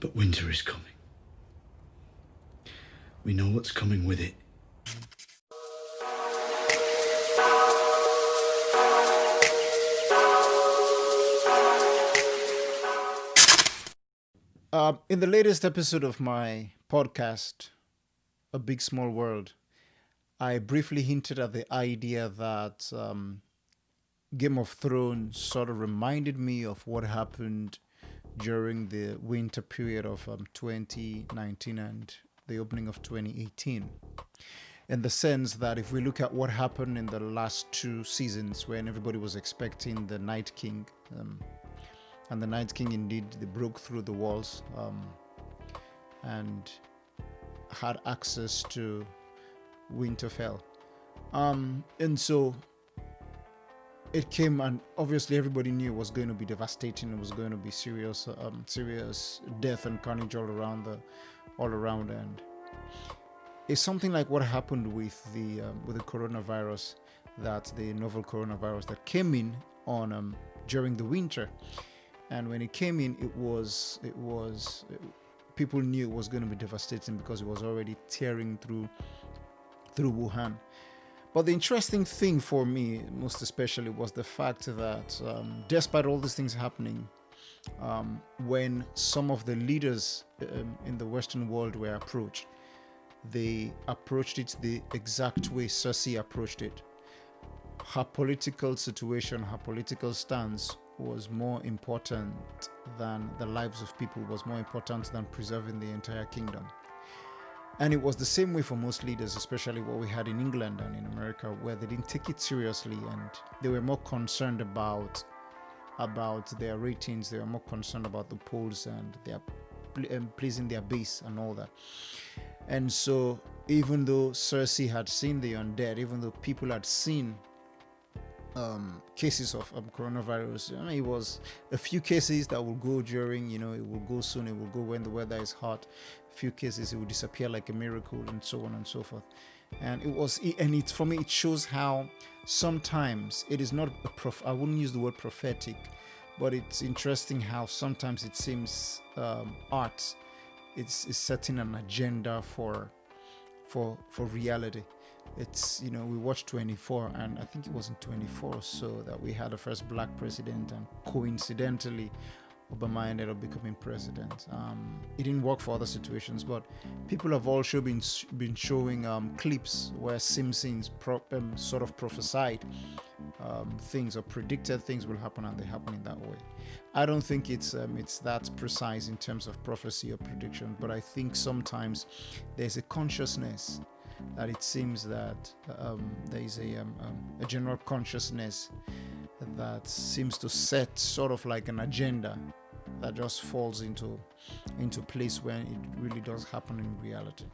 But winter is coming. We know what's coming with it. In the latest episode of my podcast, A Big Small World, I briefly hinted at the idea that Game of Thrones sort of reminded me of what happened during the winter period of 2019 and the opening of 2018. In the sense that if we look at what happened in the last two seasons, when everybody was expecting the Night King, and the Night King indeed they broke through the walls and had access to Winterfell. And so it came, and obviously everybody knew it was going to be devastating. It was going to be serious death and carnage all around. And it's something like what happened with the coronavirus, that the novel coronavirus that came in on during the winter. And when it came in, people knew it was going to be devastating because it was already tearing through Wuhan. But the interesting thing for me, most especially, was the fact that despite all these things happening, when some of the leaders in the Western world were approached, they approached it the exact way Cersei approached it. Her political situation, her political stance was more important than the lives of people, was more important than preserving the entire kingdom. And it was the same way for most leaders, especially what we had in England and in America, where they didn't take it seriously and they were more concerned about their ratings. They were more concerned about the polls and their pleasing their base and all that. And so even though Cersei had seen the undead, even though people had seen cases of coronavirus, it was a few cases that will go during, it will go soon, it will go when the weather is hot. A few cases, it will disappear like a miracle, and so on and so forth. And for me, it shows how sometimes it is not I wouldn't use the word prophetic, but it's interesting how sometimes it seems art is setting an agenda for reality. It's, we watched 24, and I think it was in 24 or so that we had the first black president, and coincidentally Obama ended up becoming president. It didn't work for other situations, but people have also been showing clips where Simpsons sort of prophesied things or predicted things will happen, and they happen in that way. I don't think it's that precise in terms of prophecy or prediction, but I think sometimes there's a consciousness that it seems that there is a general consciousness that seems to set sort of like an agenda that just falls into place when it really does happen in reality.